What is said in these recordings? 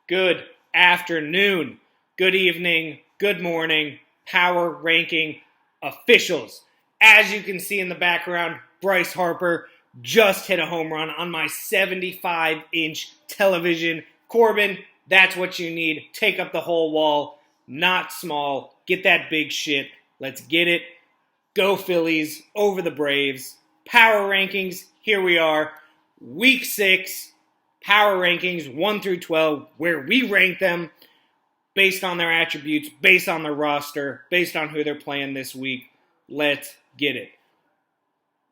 good afternoon, good evening, good morning, power ranking officials. As you can see in the background, Bryce Harper just hit a home run on my 75-inch television. Corbin, that's what you need. Take up the whole wall, not small. Get that big shit. Let's get it. Go Phillies over the Braves. Power rankings, here we are. Week 6, power rankings 1 through 12, where we rank them based on their attributes, based on their roster, based on who they're playing this week. Let's get it.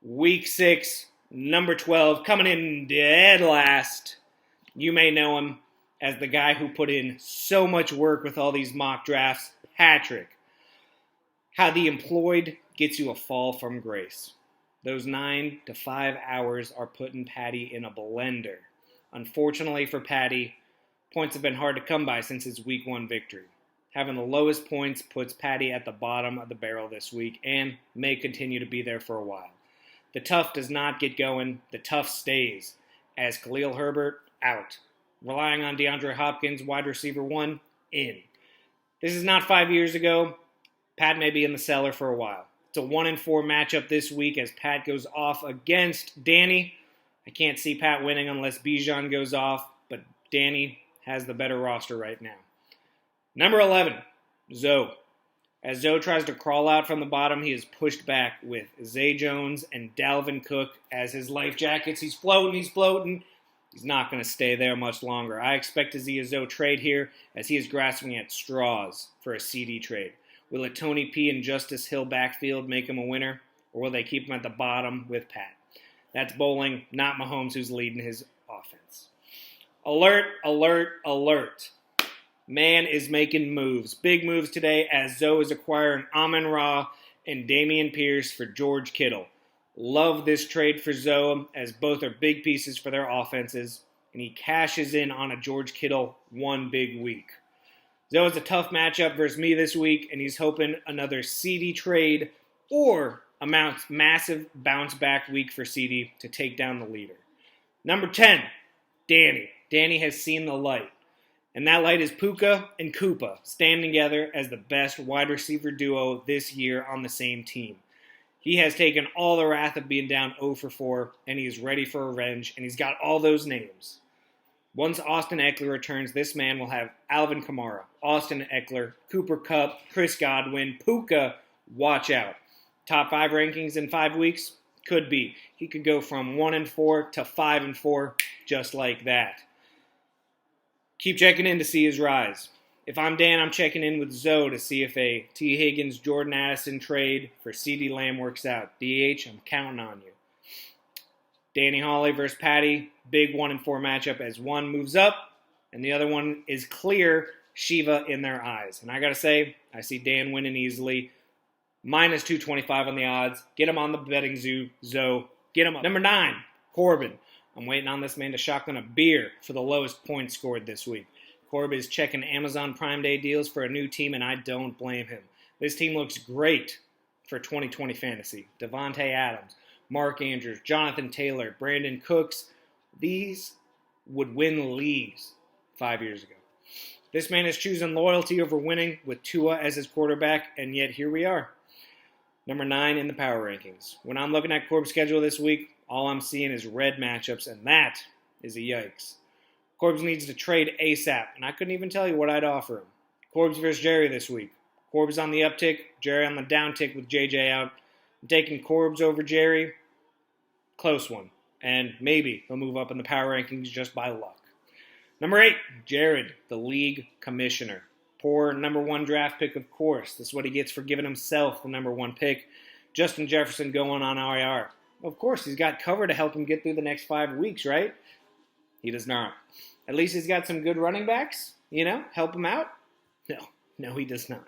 Week 6, number 12, coming in dead last. You may know him as the guy who put in so much work with all these mock drafts, Patrick. How the employed gets you a fall from grace. Those 9 to 5 hours are putting Patty in a blender. Unfortunately for Patty, points have been hard to come by since his week 1 victory. Having the lowest points puts Patty at the bottom of the barrel this week and may continue to be there for a while. The tough does not get going. The tough stays, as Khalil Herbert out. Relying on DeAndre Hopkins, wide receiver 1, in. This is not 5 years ago. Pat may be in the cellar for a while. It's a 1-4 matchup this week as Pat goes off against Danny. I can't see Pat winning unless Bijan goes off, but Danny has the better roster right now. Number 11, Zoe. As Zoe tries to crawl out from the bottom, he is pushed back with Zay Jones and Dalvin Cook as his life jackets. He's floating. He's not going to stay there much longer. I expect to see a Zoe trade here as he is grasping at straws for a CD trade. Will a Tony P and Justice Hill backfield make him a winner, or will they keep him at the bottom with Pat? That's bowling, not Mahomes, who's leading his offense. Alert, alert, alert. Man is making moves. Big moves today as Zoe is acquiring Amon-Ra and Dameon Pierce for George Kittle. Love this trade for Zoe as both are big pieces for their offenses, and he cashes in on a George Kittle one big week. Zoe is a tough matchup versus me this week, and he's hoping another CD trade or a massive bounce-back week for CD to take down the leader. Number 10, Danny. Danny has seen the light, and that light is Puka and Koopa standing together as the best wide receiver duo this year on the same team. He has taken all the wrath of being down 0 for 4, and he is ready for revenge, and he's got all those names. Once Austin Eckler returns, this man will have Alvin Kamara, Austin Eckler, Cooper Kupp, Chris Godwin, Puka, watch out. Top 5 rankings in 5 weeks? Could be. He could go from 1-4 to 5-4 just like that. Keep checking in to see his rise. If I'm Dan, I'm checking in with Zoe to see if a T. Higgins, Jordan Addison trade for CeeDee Lamb works out. DH, I'm counting on you. Danny Hawley versus Patty, big 1-4 matchup as one moves up and the other one is clear Shiva in their eyes. And I got to say, I see Dan winning easily. Minus 225 on the odds. Get him on the betting zoo, Zoe. Get him up. Number 9, Corbin. I'm waiting on this man to shotgun a beer for the lowest points scored this week. Corbin is checking Amazon Prime Day deals for a new team, and I don't blame him. This team looks great for 2020 fantasy. Devontae Adams, Mark Andrews, Jonathan Taylor, Brandon Cooks. These would win leagues 5 years ago. This man is choosing loyalty over winning with Tua as his quarterback, and yet here we are. Number 9 in the power rankings. When I'm looking at Corb's schedule this week, all I'm seeing is red matchups, and that is a yikes. Corbs needs to trade ASAP, and I couldn't even tell you what I'd offer him. Corbs versus Jerry this week. Corbs on the uptick, Jerry on the downtick with JJ out. I'm taking Corbs over Jerry. Close one. And maybe he'll move up in the power rankings just by luck. Number 8, Jared, the league commissioner. Poor number 1 draft pick, of course. This is what he gets for giving himself the number 1 pick. Justin Jefferson going on IR. Of course, he's got cover to help him get through the next 5 weeks, right? He does not. At least he's got some good running backs, help him out. No, he does not.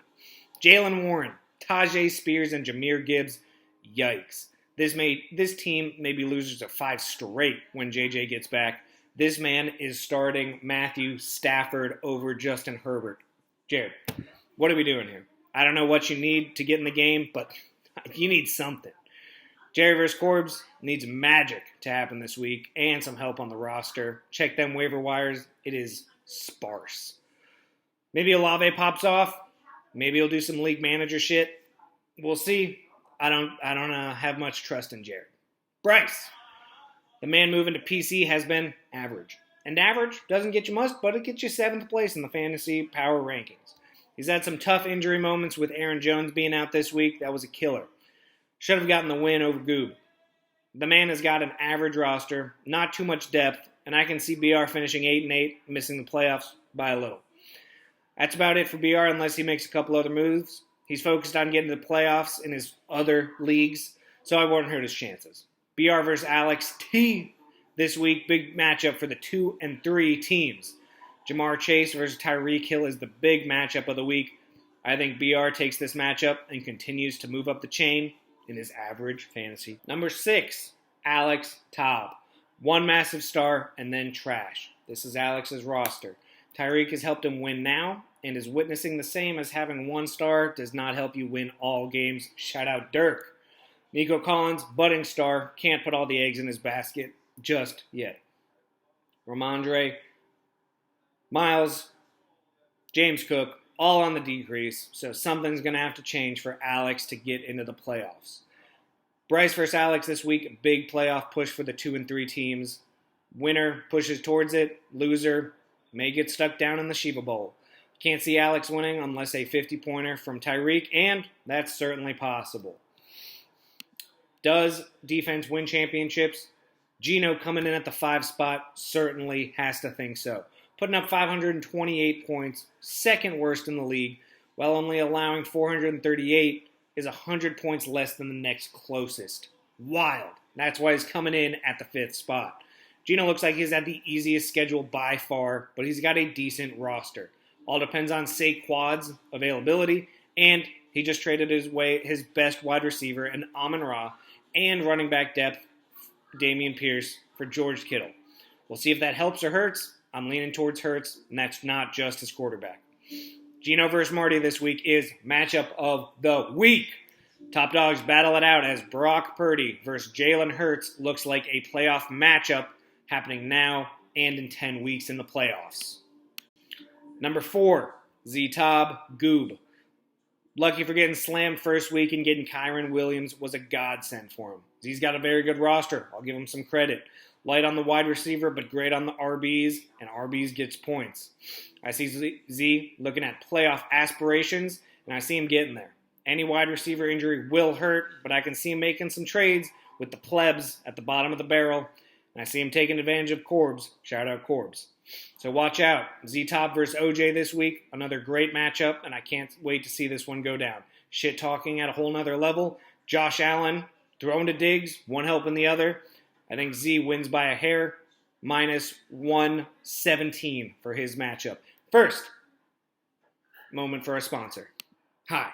Jaylen Warren, Tajay Spears, and Jahmyr Gibbs. Yikes. This team may be losers of 5 straight when JJ gets back. This man is starting Matthew Stafford over Justin Herbert. Jared, what are we doing here? I don't know what you need to get in the game, but you need something. Jerry vs. Corbs needs magic to happen this week and some help on the roster. Check them waiver wires. It is sparse. Maybe Olave pops off. Maybe he'll do some league manager shit. We'll see. I don't have much trust in Jared. Bryce, the man moving to PC, has been average. And average doesn't get you much, but it gets you 7th place in the fantasy power rankings. He's had some tough injury moments with Aaron Jones being out this week. That was a killer. Should have gotten the win over Goob. The man has got an average roster, not too much depth, and I can see BR finishing 8-8, missing the playoffs by a little. That's about it for BR unless he makes a couple other moves. He's focused on getting to the playoffs in his other leagues, so I won't hurt his chances. BR versus Alex T this week, big matchup for the 2 and 3 teams. Jamar Chase versus Tyreek Hill is the big matchup of the week. I think BR takes this matchup and continues to move up the chain in his average fantasy. Number 6, Alex Taub. One massive star and then trash. This is Alex's roster. Tyreek has helped him win now and is witnessing the same as having one star does not help you win all games. Shout out Dirk. Nico Collins, budding star, can't put all the eggs in his basket just yet. Ramondre, Miles, James Cook, all on the decrease, so something's going to have to change for Alex to get into the playoffs. Bryce versus Alex this week, a big playoff push for the 2 and 3 teams. Winner pushes towards it, loser may get stuck down in the Shiva Bowl. Can't see Alex winning unless a 50-pointer from Tyreek, and that's certainly possible. Does defense win championships? Geno coming in at the 5 spot certainly has to think so. Putting up 528 points, second worst in the league, while only allowing 438 is 100 points less than the next closest. Wild. That's why he's coming in at the 5th spot. Geno looks like he's had the easiest schedule by far, but he's got a decent roster. All depends on Saquon's availability, and he just traded his best wide receiver in Amon-Ra and running back depth, Dameon Pierce, for George Kittle. We'll see if that helps or hurts. I'm leaning towards Hurts, and that's not just his quarterback. Geno versus Marty this week is matchup of the week. Top dogs battle it out as Brock Purdy versus Jalen Hurts looks like a playoff matchup happening now and in 10 weeks in the playoffs. Number 4, Z-Tob Goob. Lucky for getting slammed first week and getting Kyren Williams was a godsend for him. He's got a very good roster. I'll give him some credit. Light on the wide receiver, but great on the RBs, and RBs gets points. I see Z looking at playoff aspirations, and I see him getting there. Any wide receiver injury will hurt, but I can see him making some trades with the plebs at the bottom of the barrel, and I see him taking advantage of Corbs. Shout out Corbs. So watch out. Z-Top versus OJ this week. Another great matchup, and I can't wait to see this one go down. Shit talking at a whole nother level. Josh Allen throwing to Diggs, one helping the other. I think Z wins by a hair, minus 117 for his matchup. First, moment for a sponsor. Hi,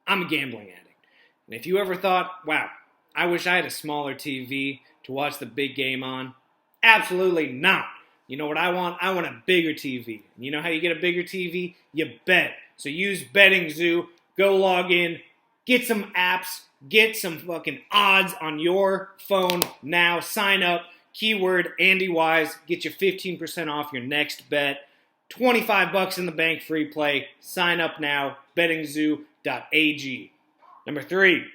I'm a gambling addict. And if you ever thought, wow, I wish I had a smaller TV to watch the big game on, absolutely not. You know what I want? I want a bigger TV. And you know how you get a bigger TV? You bet. So use Betting Zoo. Go log in. Get some apps. Get some fucking odds on your phone now. Sign up. Keyword Andy Wise. Get you 15% off your next bet. $25 in the bank free play. Sign up now. BettingZoo.ag. Number 3,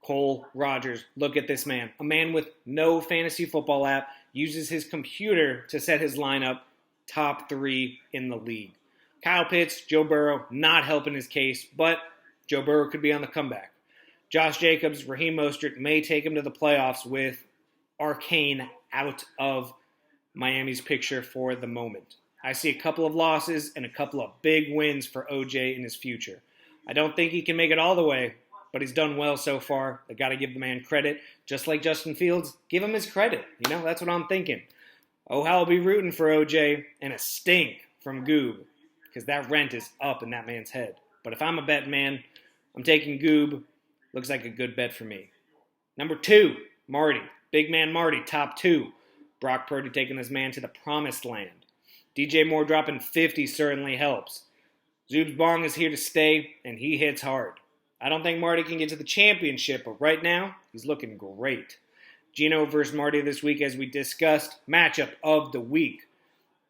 Cole Rogers. Look at this man. A man with no fantasy football app uses his computer to set his lineup top 3 in the league. Kyle Pitts, Joe Burrow, not helping his case, but Joe Burrow could be on the comeback. Josh Jacobs, Raheem Mostert may take him to the playoffs with Arcane out of Miami's picture for the moment. I see a couple of losses and a couple of big wins for OJ in his future. I don't think he can make it all the way, but he's done well so far. They got to give the man credit. Just like Justin Fields, give him his credit. You know, that's what I'm thinking. Oh, how I'll be rooting for OJ and a stink from Goob, because that rent is up in that man's head. But if I'm a bet man, I'm taking Goob. Looks like a good bet for me. Number 2, Marty. Big man Marty, top 2. Brock Purdy taking this man to the promised land. DJ Moore dropping 50 certainly helps. Zoob's Bong is here to stay, and he hits hard. I don't think Marty can get to the championship, but right now, he's looking great. Geno versus Marty this week, as we discussed, matchup of the week.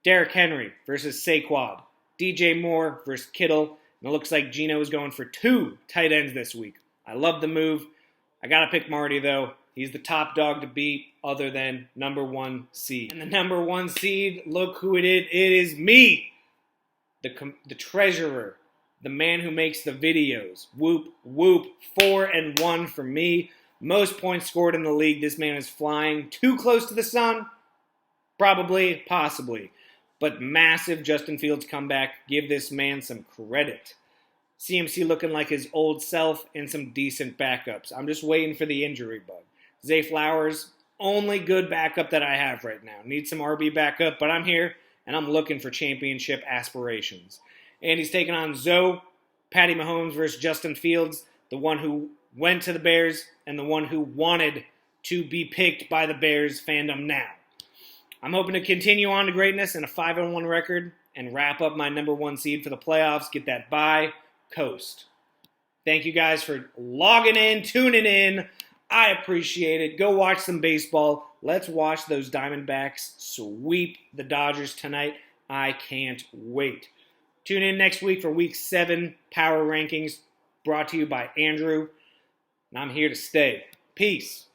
Derrick Henry versus Saquon. DJ Moore versus Kittle. And it looks like Geno is going for 2 tight ends this week. I love the move. I got to pick Marty, though. He's the top dog to beat other than number 1 seed. And the number 1 seed, look who it is. It is me, the treasurer, the man who makes the videos. Whoop, whoop, 4-1 for me. Most points scored in the league. This man is flying. Too close to the sun? Probably, possibly. But massive Justin Fields comeback. Give this man some credit. CMC looking like his old self and some decent backups. I'm just waiting for the injury bug. Zay Flowers, only good backup that I have right now. Need some RB backup, but I'm here, and I'm looking for championship aspirations. And he's taking on Zoe, Patty Mahomes versus Justin Fields, the one who went to the Bears and the one who wanted to be picked by the Bears fandom now. I'm hoping to continue on to greatness and a 5-1 record and wrap up my number 1 seed for the playoffs, get that bye, coast. Thank you guys for logging in, tuning in. I appreciate it. Go watch some baseball. Let's watch those Diamondbacks sweep the Dodgers tonight. I can't wait. Tune in next week for Week 7 Power Rankings brought to you by Andrew. And I'm here to stay. Peace.